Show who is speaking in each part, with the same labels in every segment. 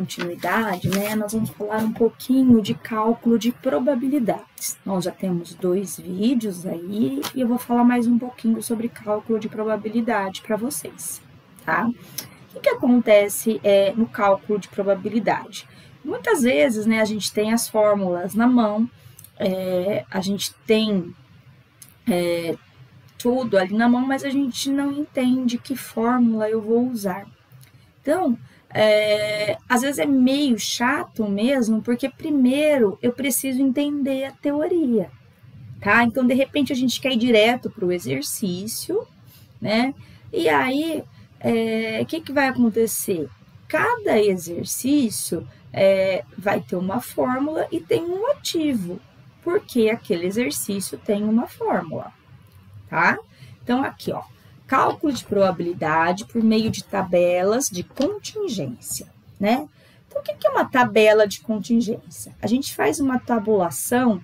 Speaker 1: continuidade, né, nós vamos falar um pouquinho de cálculo de probabilidades. Nós já temos 2 vídeos aí e eu vou falar mais um pouquinho sobre cálculo de probabilidade para vocês, tá? O que acontece no cálculo de probabilidade? Muitas vezes, né, a gente tem as fórmulas na mão, a gente tem tudo ali na mão, mas a gente não entende que fórmula eu vou usar. Então, às vezes é meio chato mesmo, porque primeiro eu preciso entender a teoria, tá? Então, de repente, a gente quer ir direto para o exercício, né? E aí, o que vai acontecer? Cada exercício vai ter uma fórmula e tem um motivo, porque aquele exercício tem uma fórmula, tá? Então, aqui, ó. Cálculo de probabilidade por meio de tabelas de contingência, né? Então, o que é uma tabela de contingência? A gente faz uma tabulação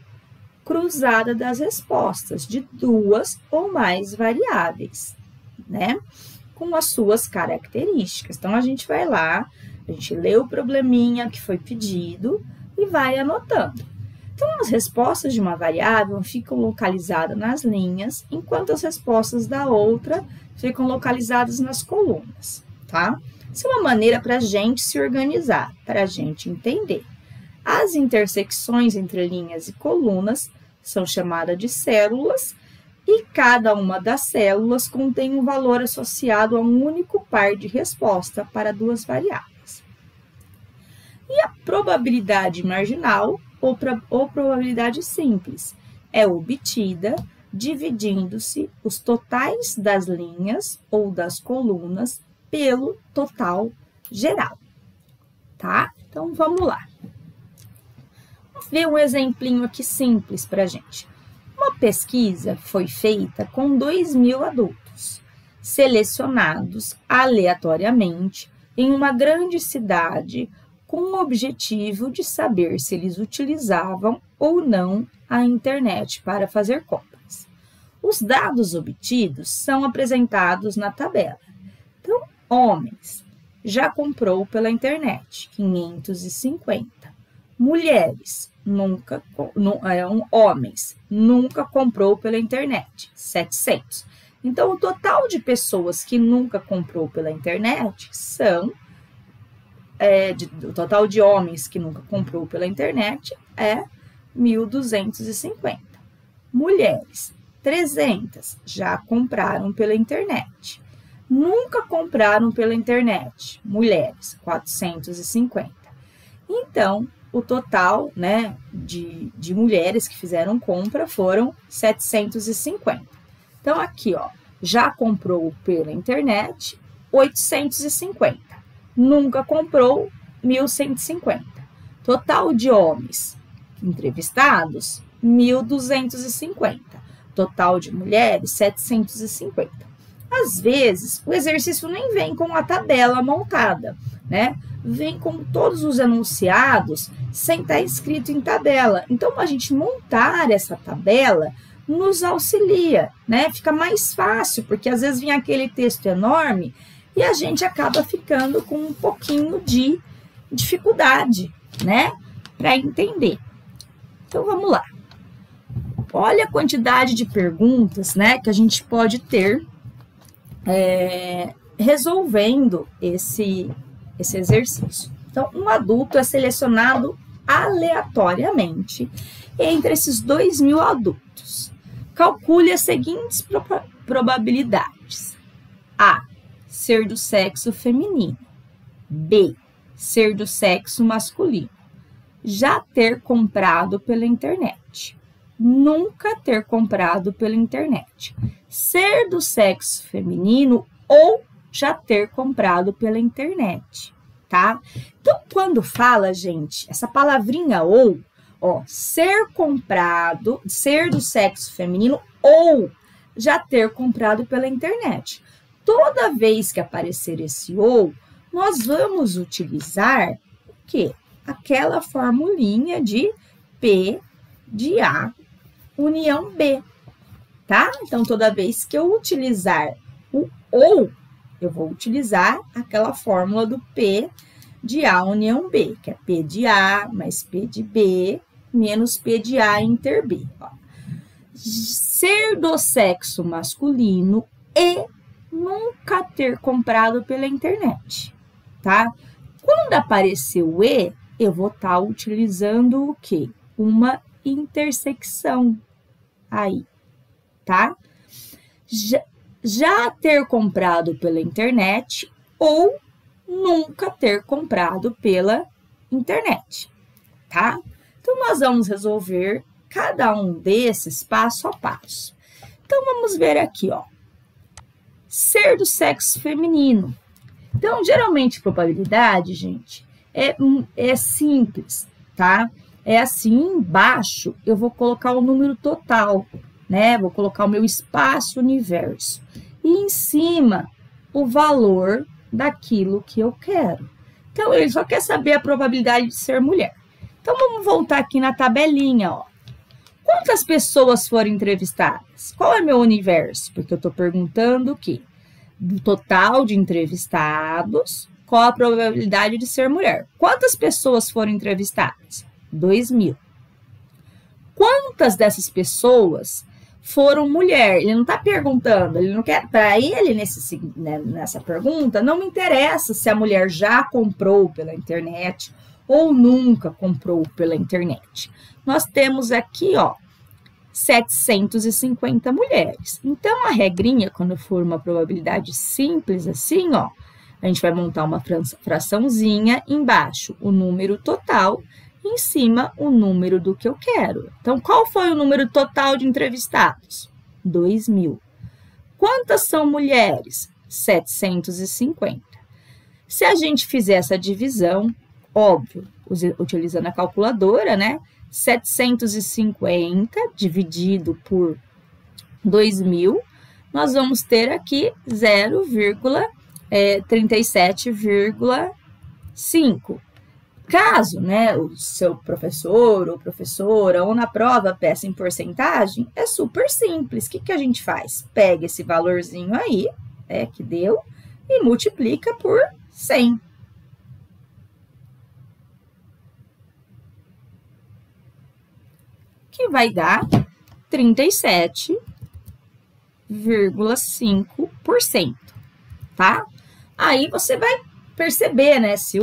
Speaker 1: cruzada das respostas de 2 ou mais variáveis, né? Com as suas características. Então, a gente vai lá, a gente lê o probleminha que foi pedido e vai anotando. Então, as respostas de uma variável ficam localizadas nas linhas, enquanto as respostas da outra ficam localizadas nas colunas, tá? Isso é uma maneira para a gente se organizar, para a gente entender. As intersecções entre linhas e colunas são chamadas de células, e cada uma das células contém um valor associado a um único par de resposta para 2 variáveis. E a probabilidade marginal ou probabilidade simples é obtida dividindo-se os totais das linhas ou das colunas pelo total geral, tá? Então, vamos lá. Vamos ver um exemplinho aqui simples para a gente. Uma pesquisa foi feita com 2.000 adultos, selecionados aleatoriamente em uma grande cidade com o objetivo de saber se eles utilizavam ou não a internet para fazer compras. Os dados obtidos são apresentados na tabela. Então, homens, já comprou pela internet, 550. Mulheres, homens, nunca comprou pela internet, 700. Então, o total de pessoas que nunca comprou pela internet são o total de homens que nunca comprou pela internet é 1.250. Mulheres, 300, já compraram pela internet. Nunca compraram pela internet, mulheres, 450. Então, o total, né, de mulheres que fizeram compra foram 750. Então, aqui, ó, já comprou pela internet, 850. Nunca comprou, 1.150. Total de homens entrevistados, 1.250. Total de mulheres, 750. Às vezes, o exercício nem vem com a tabela montada, né? Vem com todos os enunciados sem estar escrito em tabela. Então, a gente montar essa tabela nos auxilia, né? Fica mais fácil, porque às vezes vem aquele texto enorme e a gente acaba ficando com um pouquinho de dificuldade, né, para entender. Então, vamos lá. Olha a quantidade de perguntas, né, que a gente pode ter resolvendo esse exercício. Então, um adulto é selecionado aleatoriamente entre esses 2.000 adultos. Calcule as seguintes probabilidades. A, ser do sexo feminino. B, ser do sexo masculino. Já ter comprado pela internet. Nunca ter comprado pela internet. Ser do sexo feminino ou já ter comprado pela internet, tá? Então, quando fala, gente, essa palavrinha ou, ó, ser comprado, ser do sexo feminino ou já ter comprado pela internet. Toda vez que aparecer esse ou, nós vamos utilizar o quê? Aquela formulinha de P de A união B, tá? Então, toda vez que eu utilizar o ou, eu vou utilizar aquela fórmula do P de A união B, que é P de A mais P de B menos P de A inter B. Ó. Ser do sexo masculino e nunca ter comprado pela internet, tá? Quando aparecer o E, eu vou estar utilizando o quê? Uma intersecção aí, tá? Já ter comprado pela internet ou nunca ter comprado pela internet, tá? Então, nós vamos resolver cada um desses passo a passo. Então, vamos ver aqui, ó. Ser do sexo feminino. Então, geralmente, probabilidade, gente, é simples, tá? É assim, embaixo, eu vou colocar o número total, né? Vou colocar o meu espaço-universo. E em cima, o valor daquilo que eu quero. Então, ele só quer saber a probabilidade de ser mulher. Então, vamos voltar aqui na tabelinha, ó. Quantas pessoas foram entrevistadas? Qual é meu universo? Porque eu estou perguntando o quê? Do total de entrevistados, qual a probabilidade de ser mulher? Quantas pessoas foram entrevistadas? 2.000. Quantas dessas pessoas foram mulher? Ele não está perguntando, ele não quer. Para ele, nessa pergunta, não me interessa se a mulher já comprou pela internet ou nunca comprou pela internet. Nós temos aqui, ó, 750 mulheres. Então, a regrinha, quando for uma probabilidade simples assim, ó, a gente vai montar uma fraçãozinha, embaixo o número total, em cima o número do que eu quero. Então, qual foi o número total de entrevistados? 2.000. Quantas são mulheres? 750. Se a gente fizer essa divisão, óbvio, utilizando a calculadora, né? 750 dividido por 2.000, nós vamos ter aqui 0,37,5. Caso, né, o seu professor ou professora ou na prova peça em porcentagem, é super simples. O que a gente faz? Pega esse valorzinho aí, que deu, e multiplica por 100. Que vai dar 37,5%, tá? Aí você vai perceber, né, se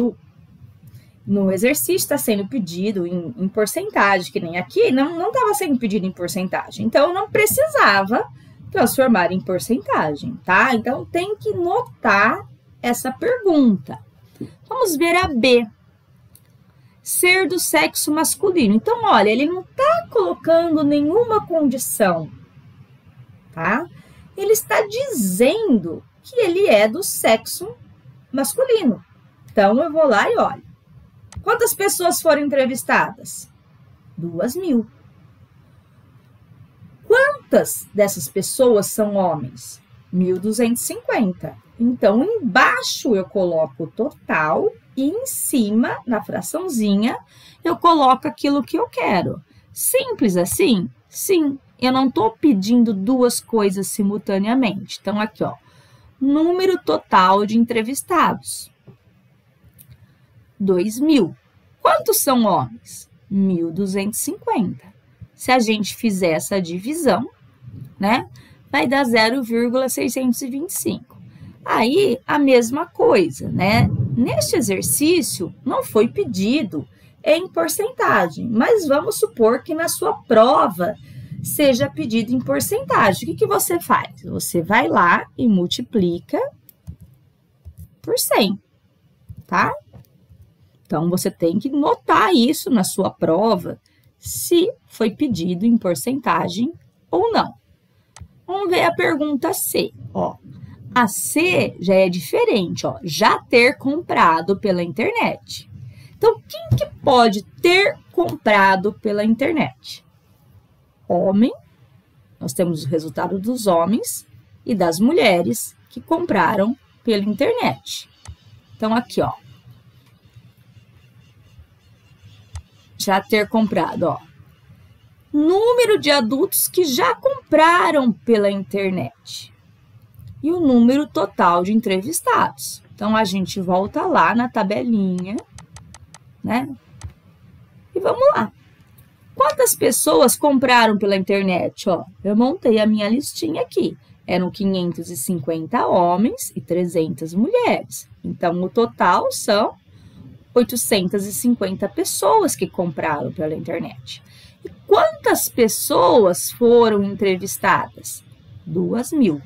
Speaker 1: no exercício está sendo pedido em porcentagem, que nem aqui, não estava sendo pedido em porcentagem. Então, não precisava transformar em porcentagem, tá? Então, tem que notar essa pergunta. Vamos ver a B. Ser do sexo masculino. Então, olha, ele não está colocando nenhuma condição, tá? Ele está dizendo que ele é do sexo masculino. Então, eu vou lá e olho. Quantas pessoas foram entrevistadas? 2.000. Quantas dessas pessoas são homens? 1.250. Então, embaixo eu coloco o total e em cima, na fraçãozinha, eu coloco aquilo que eu quero. Simples assim? Sim. Eu não estou pedindo duas coisas simultaneamente. Então, aqui, ó, número total de entrevistados. 2.000. Quantos são homens? 1.250. Se a gente fizer essa divisão, né, vai dar 0,625. Aí, a mesma coisa, né? Neste exercício, não foi pedido em porcentagem, mas vamos supor que na sua prova seja pedido em porcentagem. O que você faz? Você vai lá e multiplica por 100, tá? Então, você tem que notar isso na sua prova, se foi pedido em porcentagem ou não. Vamos ver a pergunta C, ó. A C já é diferente, ó, já ter comprado pela internet. Então, quem que pode ter comprado pela internet? Homem, nós temos o resultado dos homens e das mulheres que compraram pela internet. Então, aqui, ó, já ter comprado, ó, número de adultos que já compraram pela internet. E o número total de entrevistados. Então, a gente volta lá na tabelinha, né? E vamos lá. Quantas pessoas compraram pela internet? Ó, eu montei a minha listinha aqui. Eram 550 homens e 300 mulheres. Então, o total são 850 pessoas que compraram pela internet. E quantas pessoas foram entrevistadas? 2.000.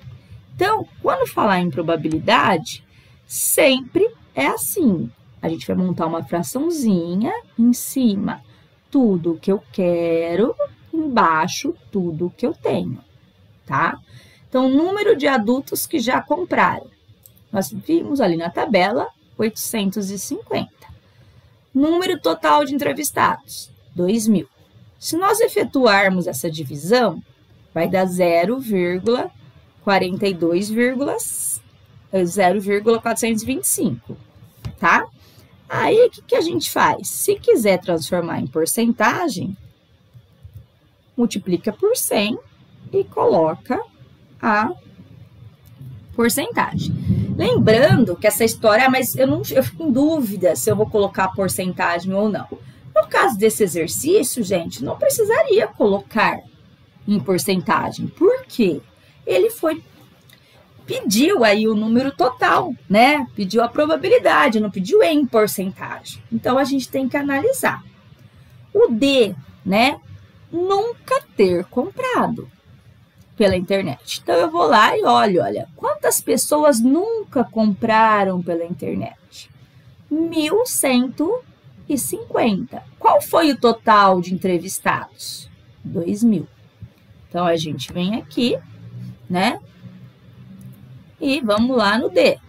Speaker 1: Então, quando falar em probabilidade, sempre é assim. A gente vai montar uma fraçãozinha em cima, tudo o que eu quero, embaixo, tudo o que eu tenho, tá? Então, número de adultos que já compraram. Nós vimos ali na tabela, 850. Número total de entrevistados, 2.000. Se nós efetuarmos essa divisão, vai dar 0,425, tá? Aí, o que a gente faz? Se quiser transformar em porcentagem, multiplica por 100 e coloca a porcentagem. Lembrando que essa história, mas eu fico em dúvida se eu vou colocar a porcentagem ou não. No caso desse exercício, gente, não precisaria colocar em porcentagem. Por quê? Ele pediu aí o número total, né? Pediu a probabilidade, não pediu em porcentagem. Então, a gente tem que analisar. O D, né? Nunca ter comprado pela internet. Então, eu vou lá e olho, olha, quantas pessoas nunca compraram pela internet? 1.150. Qual foi o total de entrevistados? 2.000. Então, a gente vem aqui, né? E vamos lá no D.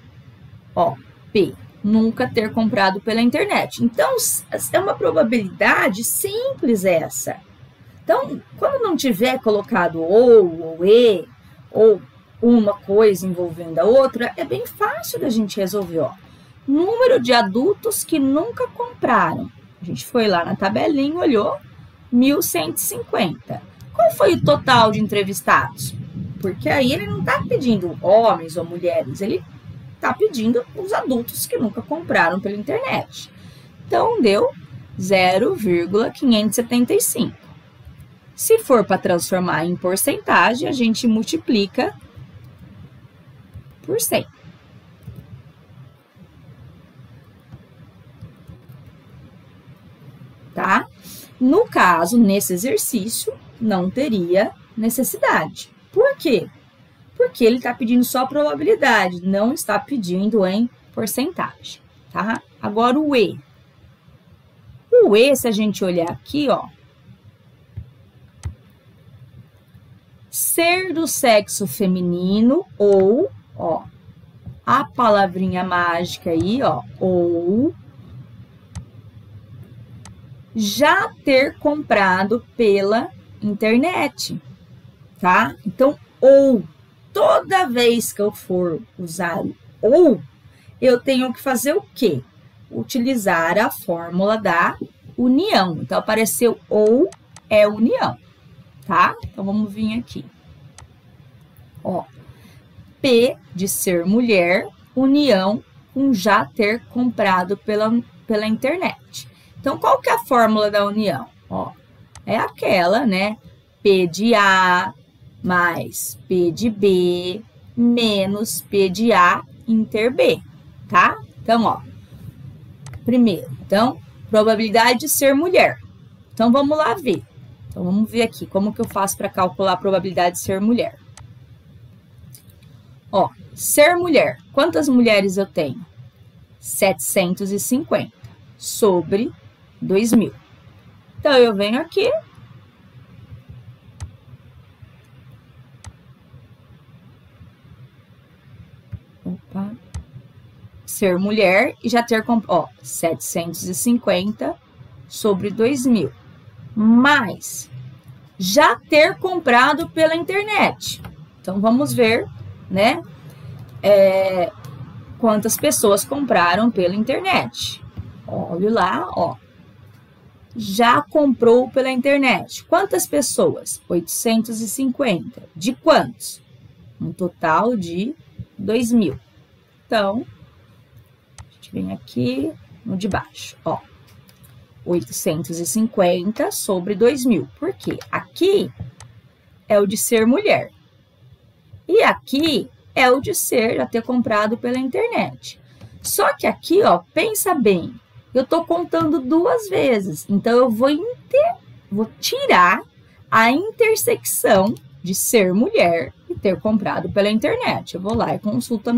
Speaker 1: Ó, P, nunca ter comprado pela internet. Então, é uma probabilidade simples essa. Então, quando não tiver colocado ou e, ou uma coisa envolvendo a outra, é bem fácil da gente resolver, ó. Número de adultos que nunca compraram. A gente foi lá na tabelinha, olhou, 1.150. Qual foi o total de entrevistados? Porque aí ele não está pedindo homens ou mulheres, ele está pedindo os adultos que nunca compraram pela internet. Então, deu 0,575. Se for para transformar em porcentagem, a gente multiplica por 100. Tá? No caso, nesse exercício, não teria necessidade. Por quê? Porque ele está pedindo só probabilidade, não está pedindo em porcentagem, tá? Agora, o E. O E, se a gente olhar aqui, ó, ser do sexo feminino ou, ó, a palavrinha mágica aí, ó, ou já ter comprado pela internet, tá? Então, ou, toda vez que eu for usar o ou, eu tenho que fazer o quê? Utilizar a fórmula da união. Então, apareceu ou é união, tá? Então, vamos vir aqui. Ó, P de ser mulher, união com já ter comprado pela internet. Então, qual que é a fórmula da união? Ó, é aquela, né? P de A mais P de B menos P de A inter B, tá? Então, ó, primeiro, então, probabilidade de ser mulher. Então, vamos lá ver. Então, vamos ver aqui como que eu faço para calcular a probabilidade de ser mulher. Ó, ser mulher. Quantas mulheres eu tenho? 750 sobre 2.000. Então, eu venho aqui. Opa. Ser mulher e já ter comprado, ó, 750 sobre 2.000. Mais já ter comprado pela internet. Então, vamos ver, né? Quantas pessoas compraram pela internet. Olha lá, ó. Já comprou pela internet. Quantas pessoas? 850. De quantos? Um total de 2.000. Então, gente vem aqui no de baixo, ó. 850 sobre 2.000. Por quê? Aqui é o de ser mulher. E aqui é o de já ter comprado pela internet. Só que aqui, ó, pensa bem, eu tô contando 2 vezes. Então, eu vou tirar a intersecção de ser mulher e ter comprado pela internet. Eu vou lá e consulto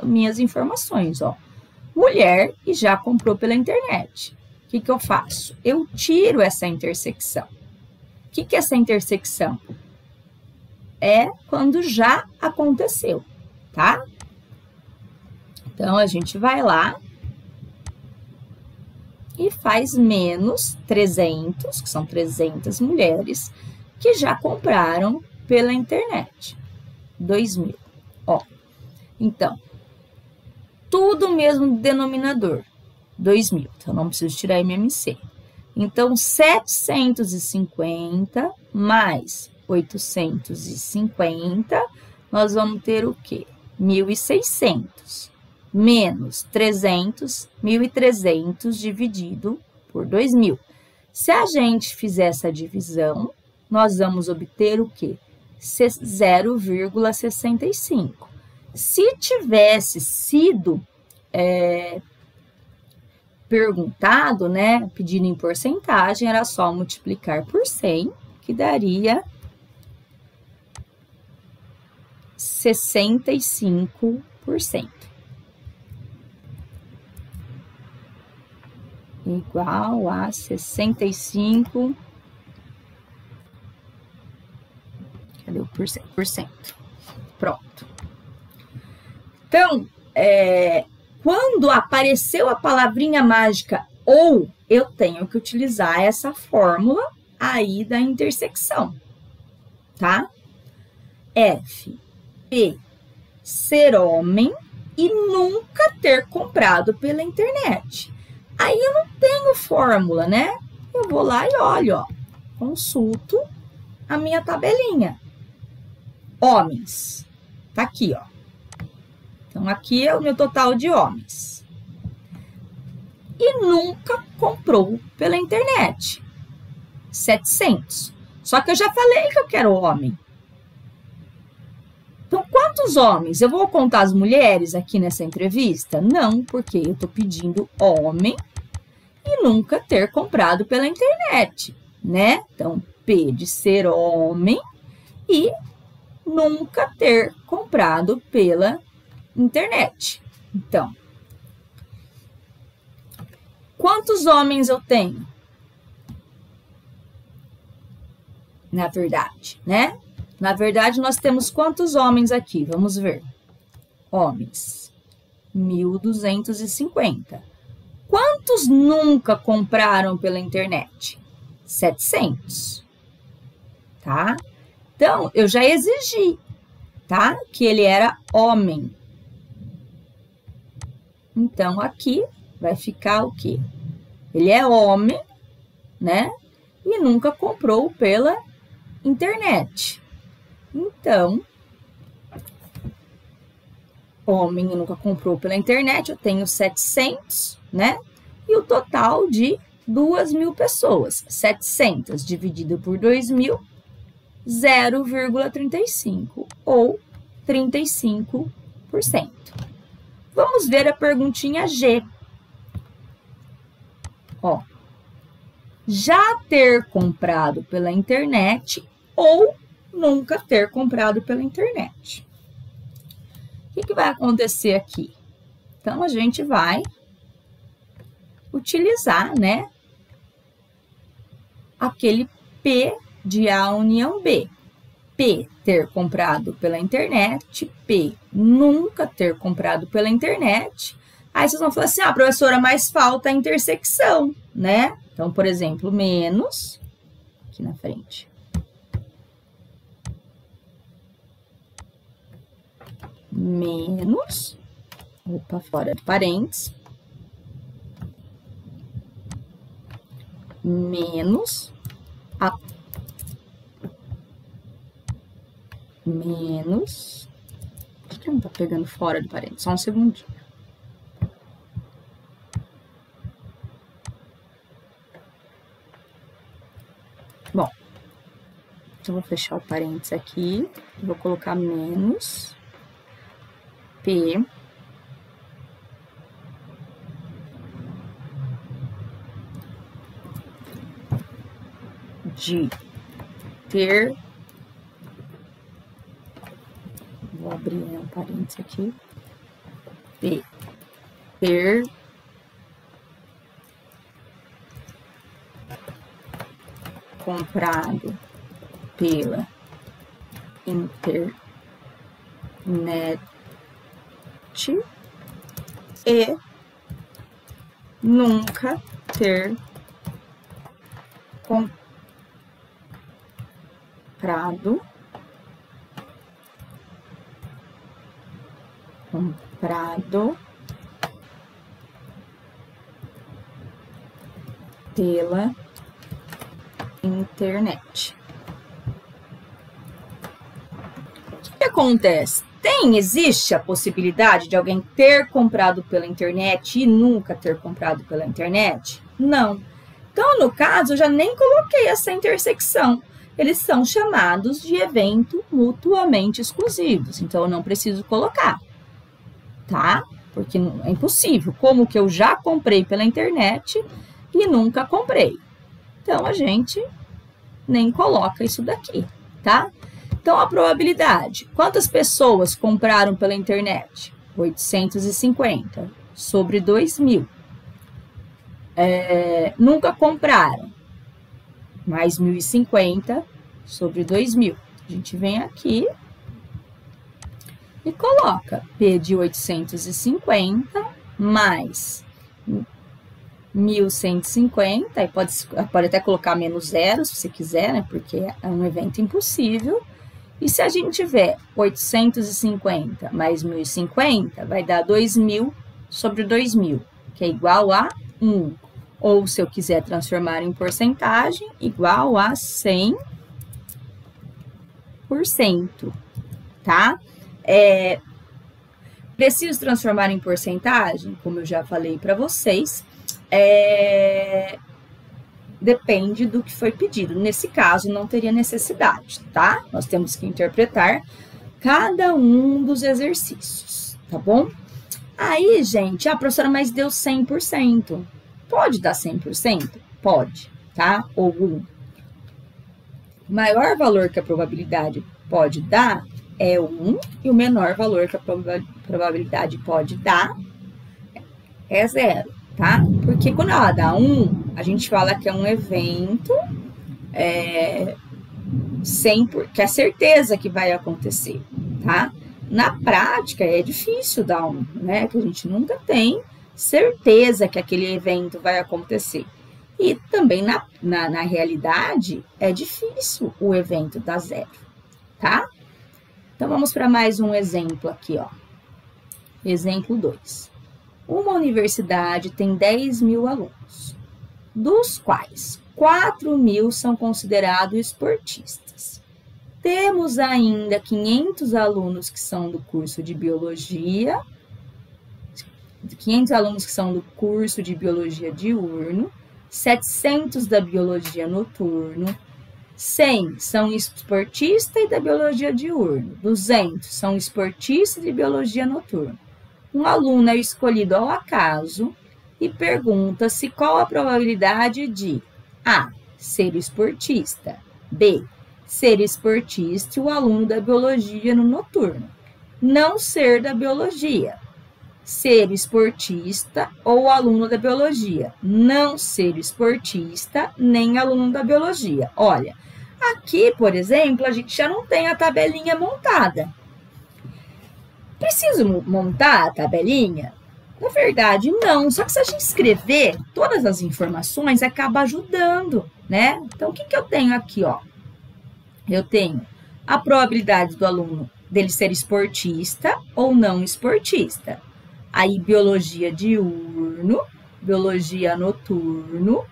Speaker 1: minhas informações, ó. Mulher e já comprou pela internet. O que eu faço? Eu tiro essa intersecção. O que é essa intersecção? É quando já aconteceu, tá? Então, a gente vai lá e faz menos 300, que são 300 mulheres, que já compraram pela internet. 2.000, ó. Então, tudo mesmo denominador, 2.000. Então, não preciso tirar MMC. Então, 750 mais 850, nós vamos ter o quê? 1.600 menos 300, 1.300 dividido por 2.000. Se a gente fizer essa divisão, nós vamos obter o quê? 0,65. Se tivesse sido perguntado, né, pedido em porcentagem, era só multiplicar por 100, que daria 65%. Igual a 65. Cadê o por cento? Pronto. Então, quando apareceu a palavrinha mágica ou, eu tenho que utilizar essa fórmula aí da intersecção, tá? F, P, ser homem e nunca ter comprado pela internet. Aí eu não tenho fórmula, né? Eu vou lá e olho, ó, consulto a minha tabelinha. Homens, tá aqui, ó. Então, aqui é o meu total de homens. E nunca comprou pela internet. 700. Só que eu já falei que eu quero homem. Então, quantos homens? Eu vou contar as mulheres aqui nessa entrevista? Não, porque eu tô pedindo homem e nunca ter comprado pela internet, né? Então, P de ser homem e nunca ter comprado pela internet. Então, quantos homens eu tenho? Na verdade, né? Na verdade, nós temos quantos homens aqui? Vamos ver. Homens, 1.250. Quantos nunca compraram pela internet? 700. Tá? Então, eu já exigi, tá? Que ele era homem. Então, aqui vai ficar o quê? Ele é homem, né? E nunca comprou pela internet. Então, homem e nunca comprou pela internet, eu tenho 700, né? E o total de 2.000 pessoas. 700 dividido por 2.000, 0,35 ou 35%. Vamos ver a perguntinha G. Ó, já ter comprado pela internet ou nunca ter comprado pela internet. O que vai acontecer aqui? Então, a gente vai utilizar, né, aquele P de A união B. P, ter comprado pela internet. P, nunca ter comprado pela internet. Aí vocês vão falar assim, ah, professora, mas falta a intersecção, né? Então, por exemplo, menos, aqui na frente. Menos, opa, fora de parênteses. Menos a menos, acho que não tá pegando fora de parênteses, só um segundinho. Bom, então vou fechar o parênteses aqui, vou colocar menos P de ter, vou abrir um parênteses aqui, P, ter comprado pela internet e nunca ter comprado pela internet. O que acontece? Existe a possibilidade de alguém ter comprado pela internet e nunca ter comprado pela internet? Não. Então, no caso, eu já nem coloquei essa intersecção. Eles são chamados de evento mutuamente exclusivos. Então, eu não preciso colocar, tá? Porque é impossível. Como que eu já comprei pela internet e nunca comprei? Então, a gente nem coloca isso daqui, tá? Então, a probabilidade. Quantas pessoas compraram pela internet? 850 sobre 2.000. Nunca compraram. Mais 1.050 sobre 2.000. A gente vem aqui e coloca P de 850 mais 1.150, aí pode até colocar menos zero, se você quiser, né? Porque é um evento impossível. E se a gente tiver 850 mais 1.050, vai dar 2.000 sobre 2.000, que é igual a 1. Ou, se eu quiser transformar em porcentagem, igual a 100%, tá? Preciso transformar em porcentagem, como eu já falei para vocês, depende do que foi pedido. Nesse caso, não teria necessidade, tá? Nós temos que interpretar cada um dos exercícios, tá bom? Aí, gente, a professora, mas deu 100%. Pode dar 100%? Pode, tá? Ou 1. O maior valor que a probabilidade pode dar é 1, e o menor valor que a probabilidade pode dar é 0, tá? Porque quando ela dá 1, a gente fala que é um evento que é certeza que vai acontecer, tá? Na prática, é difícil dar 1, né? Que a gente nunca tem certeza que aquele evento vai acontecer. E também, na realidade, é difícil o evento dar 0, tá? Então, vamos para mais um exemplo aqui, ó. Exemplo 2. Uma universidade tem 10.000 alunos, dos quais 4.000 são considerados esportistas. Temos ainda 500 alunos que são do curso de biologia, 500 alunos que são do curso de biologia diurno, 700 da biologia noturno, 100 são esportistas e da biologia diurno, 200 são esportistas de biologia noturno. Um aluno é escolhido ao acaso e pergunta-se qual a probabilidade de A, ser esportista, B, ser esportista e o aluno da biologia no noturno, não ser da biologia, ser esportista ou aluno da biologia, não ser esportista nem aluno da biologia. Olha, aqui, por exemplo, a gente já não tem a tabelinha montada. Preciso montar a tabelinha? Na verdade, não. Só que se a gente escrever todas as informações, acaba ajudando, né? Então, o que eu tenho aqui, ó? Eu tenho a probabilidade do aluno dele ser esportista ou não esportista. Aí, biologia diurno, biologia noturno,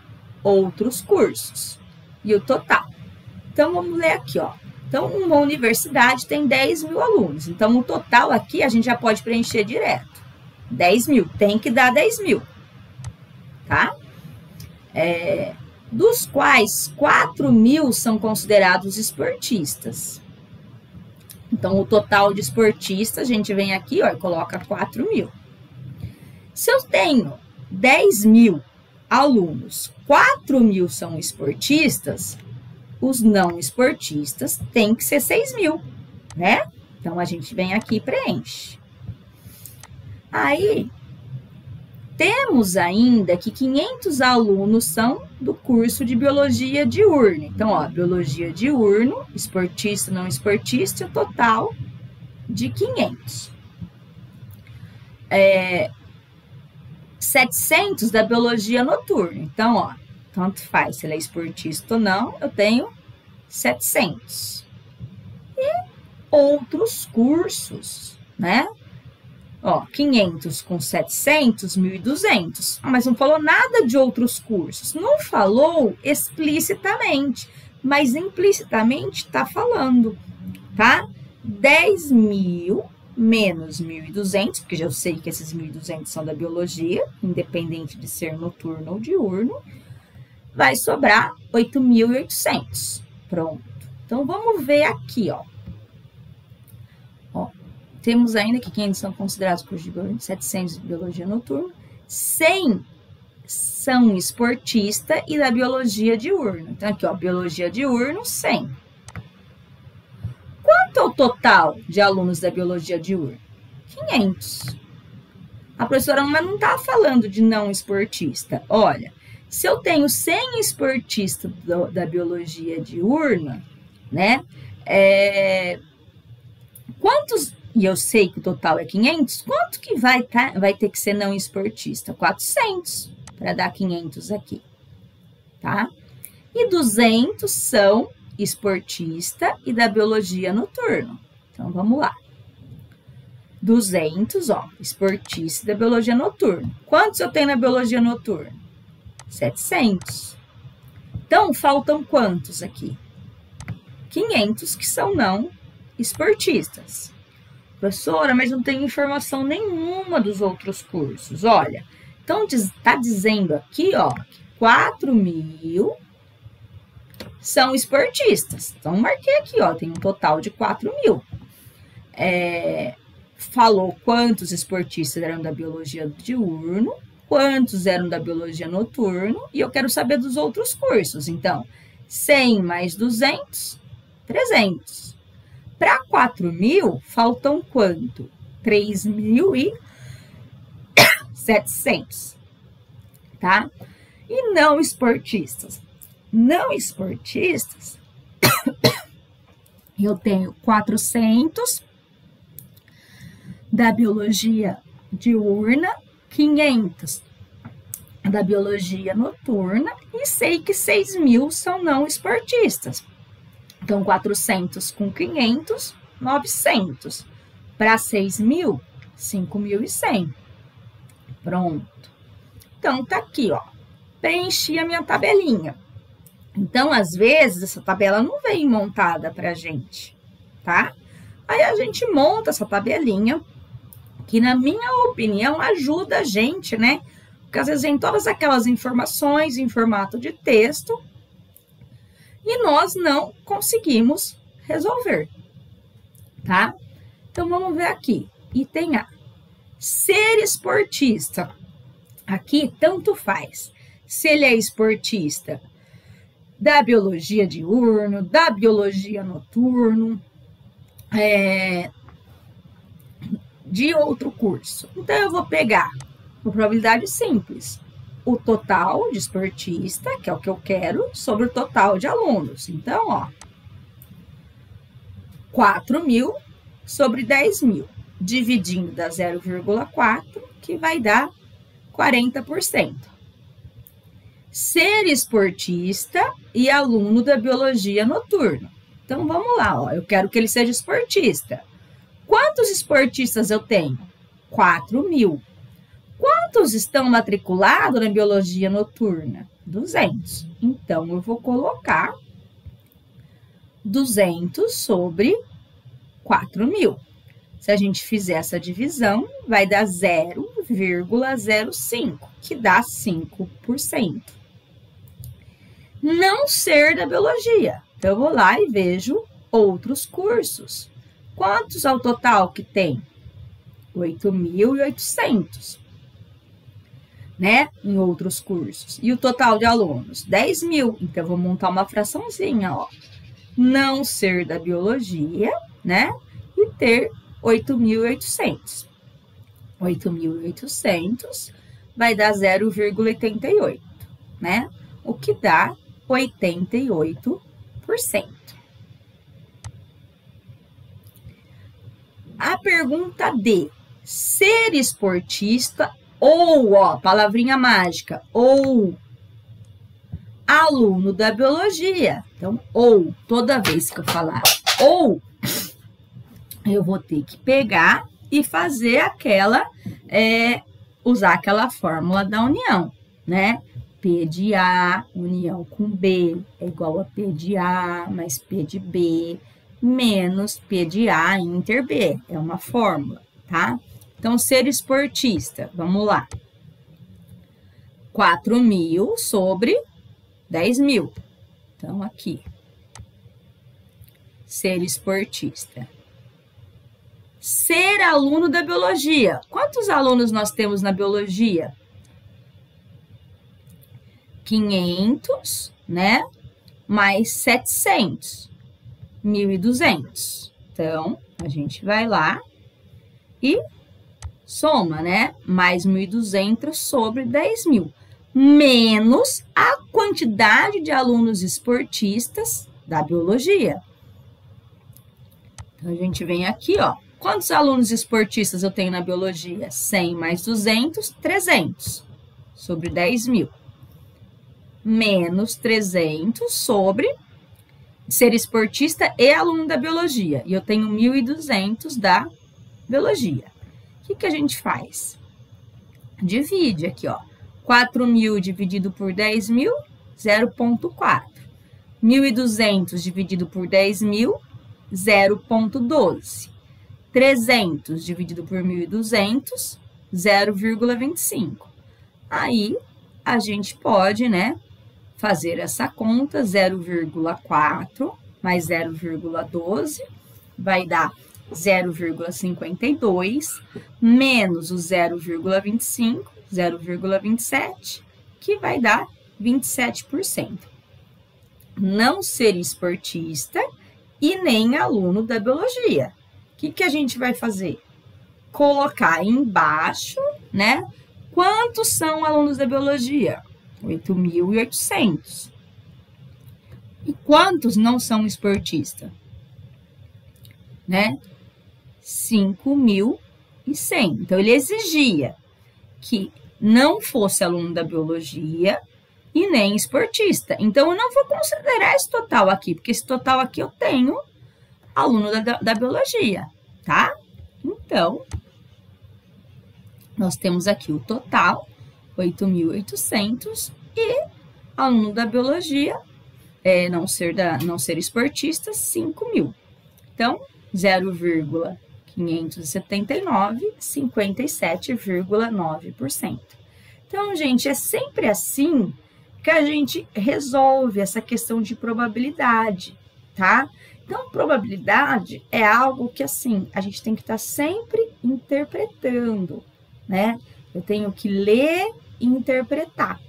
Speaker 1: outros cursos. E o total. Então, vamos ler aqui, ó. Então, uma universidade tem 10.000 alunos. Então, o total aqui a gente já pode preencher direto. 10.000, tem que dar 10.000, tá? dos quais 4.000 são considerados esportistas. Então, o total de esportistas, a gente vem aqui, ó, e coloca 4.000. Se eu tenho 10.000 alunos, 4.000 são esportistas, os não esportistas têm que ser 6.000, né? Então, a gente vem aqui e preenche. Aí, temos ainda que 500 alunos são do curso de Biologia Diurna. Então, ó, Biologia Diurno, esportista, não esportista, o total de 500. 700 da Biologia Noturna. Então, ó, tanto faz se ele é esportista ou não, eu tenho 700. E outros cursos, né? Ó, 500 com 700, 1.200. Mas não falou nada de outros cursos. Não falou explicitamente, mas implicitamente está falando, tá? 10.000 menos 1.200, porque eu sei que esses 1.200 são da biologia, independente de ser noturno ou diurno, vai sobrar 8.800. Pronto. Então, vamos ver aqui, ó. Temos ainda que 500 são considerados cursos de biologia, 700 de biologia noturna, 100 são esportista e da biologia diurna. Então, aqui, ó, biologia diurno, 100. Quanto ao total de alunos da biologia diurna? 500. A professora não está falando de não esportista. Olha, se eu tenho 100 esportistas da biologia diurna, né, quantos... E eu sei que o total é 500, quanto que vai ter que ser não esportista? 400, para dar 500 aqui, tá? E 200 são esportista e da biologia noturna. Então, vamos lá. 200, ó, esportista e da biologia noturna. Quantos eu tenho na biologia noturna? 700. Então, faltam quantos aqui? 500 que são não esportistas. Professora, mas não tem informação nenhuma dos outros cursos. Olha, então está dizendo aqui, ó, que 4.000 são esportistas. Então, marquei aqui, ó, tem um total de 4.000. Falou quantos esportistas eram da biologia diurno, quantos eram da biologia noturno, e eu quero saber dos outros cursos. Então, 100 mais 200, 300. Para 4.000, faltam quanto? 3.700, tá? E não esportistas. Não esportistas, eu tenho 400 da biologia diurna, 500 da biologia noturna e sei que 6.000 são não esportistas. Então, 400 com 500, 900. Para 6.000, 5.100. Pronto. Então, tá aqui, ó. Preenchi a minha tabelinha. Então, às vezes, essa tabela não vem montada pra gente, tá? Aí, a gente monta essa tabelinha, que, na minha opinião, ajuda a gente, né? Porque, às vezes, vem todas aquelas informações em formato de texto, e nós não conseguimos resolver, tá? Então, vamos ver aqui. Item A. Ser esportista. Aqui, tanto faz. Se ele é esportista da biologia diurno, da biologia noturno, de outro curso. Então, eu vou pegar por probabilidade simples. O total de esportista, que é o que eu quero, sobre o total de alunos. Então, ó, 4.000 sobre 10.000, dividindo da 0,4, que vai dar 40%. Ser esportista e aluno da biologia noturna. Então, vamos lá, ó, eu quero que ele seja esportista. Quantos esportistas eu tenho? 4.000. Quantos estão matriculados na biologia noturna? 200. Então, eu vou colocar 200 sobre 4.000. Se a gente fizer essa divisão, vai dar 0,05, que dá 5%. não ser da biologia. Então, eu vou lá e vejo outros cursos. Quantos ao total que tem? 8.800, né? Em outros cursos. E o total de alunos? 10.000. Então, eu vou montar uma fraçãozinha, ó. Não ser da biologia, né? E ter 8.800. 8.800 vai dar 0,88, né? O que dá 88%. A pergunta D, ser esportista ou, ó, palavrinha mágica, ou aluno da biologia. Então, ou, toda vez que eu falar ou, eu vou ter que pegar e fazer aquela, usar aquela fórmula da união, né? P de A, união com B, é igual a P de A mais P de B, menos P de A inter B. É uma fórmula, tá? Então, ser esportista, vamos lá. 4.000 sobre 10.000. Então, aqui. Ser esportista. Ser aluno da biologia. Quantos alunos nós temos na biologia? 500, né? Mais 700. 1.200. Então, a gente vai lá e soma, né? Mais 1.200 sobre 10.000. Menos a quantidade de alunos esportistas da biologia. Então, a gente vem aqui, ó. Quantos alunos esportistas eu tenho na biologia? 100 mais 200, 300. Sobre 10.000. Menos 300 sobre ser esportista e aluno da biologia. E eu tenho 1.200 da biologia. O que a gente faz? Divide aqui, ó. 4.000 dividido por 10.000, 0,4. 1.200 dividido por 10.000, 0,12. 300 dividido por 1.200, 0,25. Aí, a gente pode, né, fazer essa conta, 0,4 mais 0,12 vai dar 0,52 menos o 0,25, 0,27, que vai dar 27%. Não ser esportista e nem aluno da biologia. O que a gente vai fazer? Colocar embaixo, né? Quantos são alunos da biologia? 8.800. E quantos não são esportistas? Né? 5.100. Então, ele exigia que não fosse aluno da biologia e nem esportista. Então, eu não vou considerar esse total aqui, porque esse total aqui eu tenho aluno da biologia, tá? Então, nós temos aqui o total, 8.800, e aluno da biologia, não ser esportista, 5.000. Então, 0,579, 57,9%. Então, gente, é sempre assim que a gente resolve essa questão de probabilidade, tá? Então, probabilidade é algo que, assim, a gente tem que estar sempre interpretando, né? Eu tenho que ler e interpretar,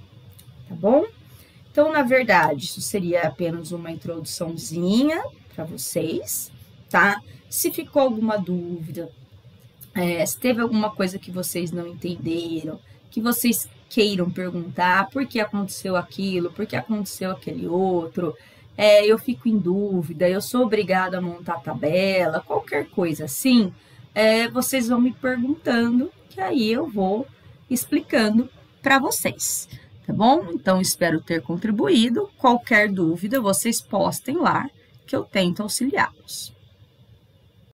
Speaker 1: tá bom? Então, na verdade, isso seria apenas uma introduçãozinha para vocês, tá? Se ficou alguma dúvida, se teve alguma coisa que vocês não entenderam, que vocês queiram perguntar por que aconteceu aquilo, por que aconteceu aquele outro, eu fico em dúvida, eu sou obrigada a montar a tabela, qualquer coisa assim, vocês vão me perguntando, que aí eu vou explicando para vocês, tá bom? Então, espero ter contribuído. Qualquer dúvida, vocês postem lá, que eu tento auxiliá-los.